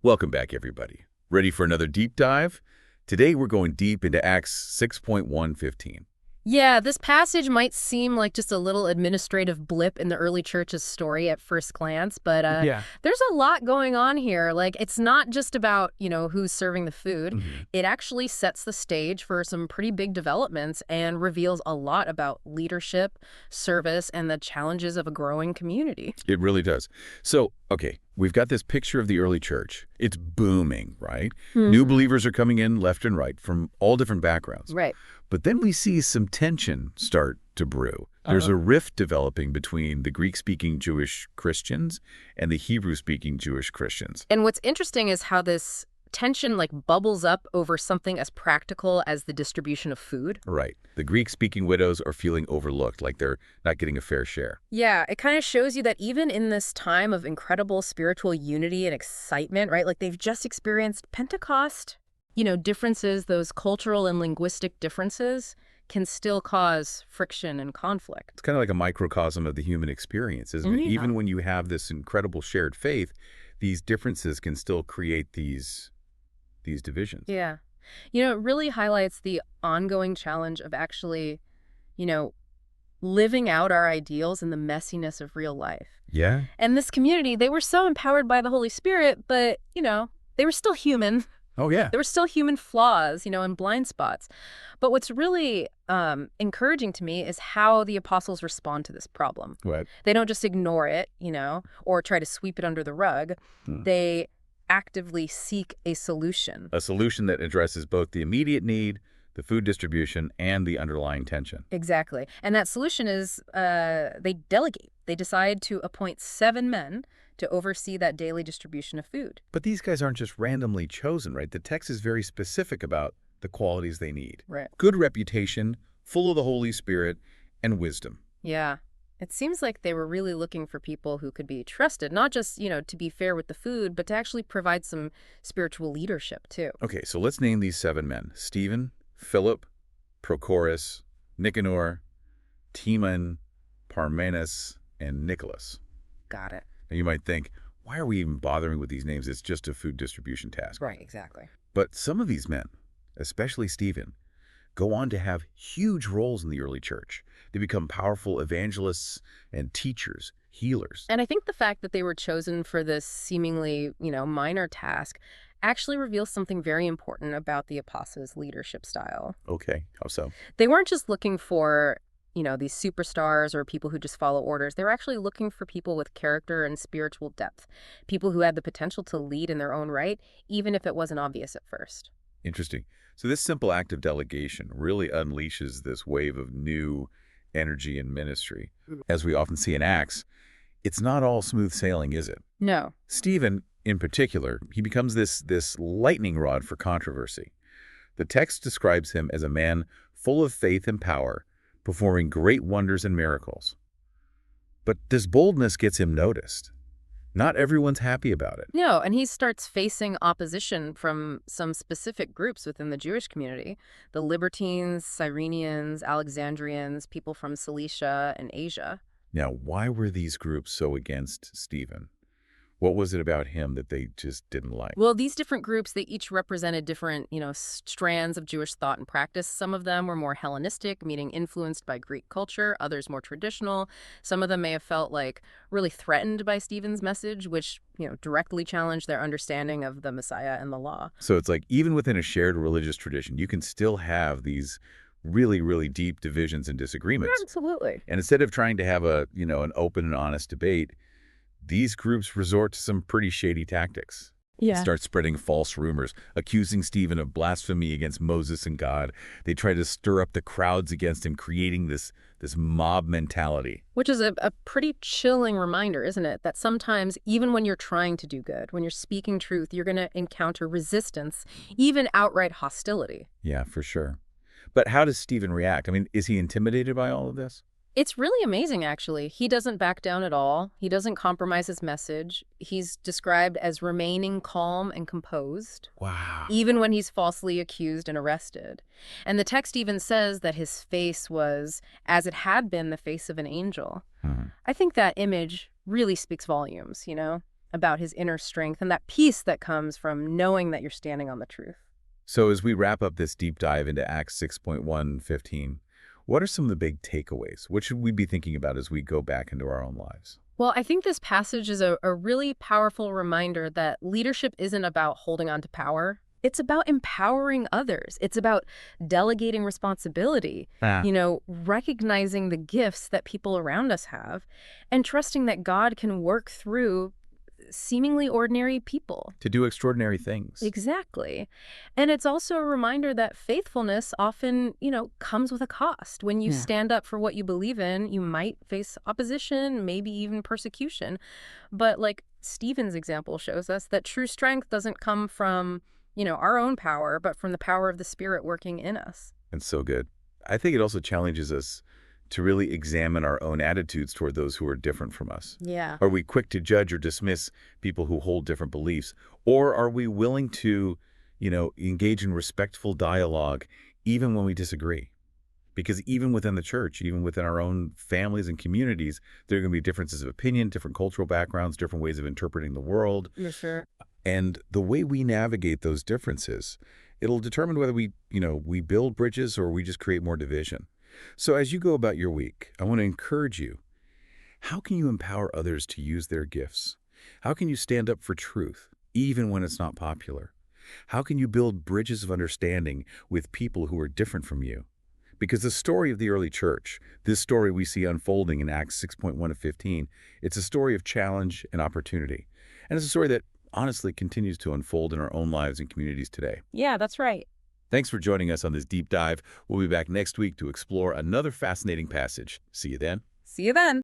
Welcome back, everybody. Ready for another deep dive? Today, we're going deep into Acts 6.1:15. Yeah, this passage might seem like just a little administrative blip in the early church's story at first glance, but Yeah. there's a lot going on here. Like, it's not just about, who's serving the food. Mhm. It actually sets the stage for some pretty big developments and reveals a lot about leadership, service, and the challenges of a growing community. It really does. So, okay, we've got this picture of the early church. It's booming, right? New Hmm. believers are coming in left and right from all different backgrounds. Right. But then we see some tension start to brew. There's a rift developing between the Greek-speaking Jewish Christians and the Hebrew-speaking Jewish Christians. And what's interesting is how this tension like bubbles up over something as practical as the distribution of food. Right. The Greek-speaking widows are feeling overlooked, like they're not getting a fair share. Yeah, it kind of shows you that even in this time of incredible spiritual unity and excitement, right? Like they've just experienced Pentecost. Differences, those cultural and linguistic differences can still cause friction and conflict. It's kind of like a microcosm of the human experience, isn't it? Yeah. Even when you have this incredible shared faith, these differences can still create these divisions. Yeah. It really highlights the ongoing challenge of actually, you know, living out our ideals in the messiness of real life. Yeah? And this community, they were so empowered by the Holy Spirit, but, they were still human. Oh, yeah. There were still human flaws, and blind spots. But what's really encouraging to me is how the apostles respond to this problem. What? They don't just ignore it, or try to sweep it under the rug. They actively seek a solution. A solution that addresses both the immediate need, the food distribution, and the underlying tension. Exactly. And that solution is they delegate. They decide to appoint 7 men to oversee that daily distribution of food. But these guys aren't just randomly chosen, right? The text is very specific about the qualities they need. Right. Good reputation, full of the Holy Spirit, and wisdom. Yeah. It seems like they were really looking for people who could be trusted, not just, to be fair with the food, but to actually provide some spiritual leadership, too. Okay, so let's name these 7 men. Stephen, Philip, Prochorus, Nicanor, Timon, Parmenas, and Nicholas. Got it. Now you might think, why are we even bothering with these names? It's just a food distribution task. Right, exactly. But some of these men, especially Stephen, go on to have huge roles in the early church. They become powerful evangelists and teachers, healers. And I think the fact that they were chosen for this seemingly, minor task actually reveals something very important about the apostles' leadership style. Okay, how so? They weren't just looking for, these superstars or people who just follow orders. They were actually looking for people with character and spiritual depth, people who had the potential to lead in their own right, even if it wasn't obvious at first. Interesting. So this simple act of delegation really unleashes this wave of new energy and ministry. As we often see in Acts, it's not all smooth sailing, is it? No. Stephen, in particular, he becomes this lightning rod for controversy. The text describes him as a man full of faith and power, performing great wonders and miracles. But this boldness gets him noticed. Not everyone's happy about it. No, and he starts facing opposition from some specific groups within the Jewish community. The Libertines, Cyrenians, Alexandrians, people from Cilicia and Asia. Now, why were these groups so against Stephen? What was it about him that they just didn't like? Well, these different groups, they each represented different, strands of Jewish thought and practice. Some of them were more Hellenistic, meaning influenced by Greek culture, others more traditional. Some of them may have felt like really threatened by Stephen's message, which, directly challenged their understanding of the Messiah and the law. So it's like even within a shared religious tradition, you can still have these really, really deep divisions and disagreements. Absolutely. And instead of trying to have an open and honest debate, these groups resort to some pretty shady tactics. Yeah. Start spreading false rumors, accusing Stephen of blasphemy against Moses and God. They try to stir up the crowds against him, creating this mob mentality. Which is a pretty chilling reminder, isn't it? That sometimes, even when you're trying to do good, when you're speaking truth, you're going to encounter resistance, even outright hostility. Yeah, for sure. But how does Stephen react? I mean, is he intimidated by all of this? It's really amazing, actually. He doesn't back down at all. He doesn't compromise his message. He's described as remaining calm and composed, Wow. even when he's falsely accused and arrested. And the text even says that his face was as it had been the face of an angel. I think that image really speaks volumes, about his inner strength and that peace that comes from knowing that you're standing on the truth. So as we wrap up this deep dive into Acts 6.1:15, what are some of the big takeaways? What should we be thinking about as we go back into our own lives? Well, I think this passage is a really powerful reminder that leadership isn't about holding on to power. It's about empowering others. It's about delegating responsibility, Ah. recognizing the gifts that people around us have, and trusting that God can work through seemingly ordinary people. To do extraordinary things. Exactly. And it's also a reminder that faithfulness often, comes with a cost. When you Yeah. stand up for what you believe in, you might face opposition, maybe even persecution. But like Stephen's example shows us that true strength doesn't come from, our own power, but from the power of the Spirit working in us. And so good. I think it also challenges us to really examine our own attitudes toward those who are different from us. Yeah. Are we quick to judge or dismiss people who hold different beliefs? Or are we willing to, engage in respectful dialogue even when we disagree? Because even within the church, even within our own families and communities, there are going to be differences of opinion, different cultural backgrounds, different ways of interpreting the world. You're sure. And the way we navigate those differences, it'll determine whether we build bridges or we just create more division. So as you go about your week, I want to encourage you. How can you empower others to use their gifts? How can you stand up for truth, even when it's not popular? How can you build bridges of understanding with people who are different from you? Because the story of the early church, this story we see unfolding in Acts 6.1-15, it's a story of challenge and opportunity. And it's a story that honestly continues to unfold in our own lives and communities today. Yeah, that's right. Thanks for joining us on this deep dive. We'll be back next week to explore another fascinating passage. See you then. See you then.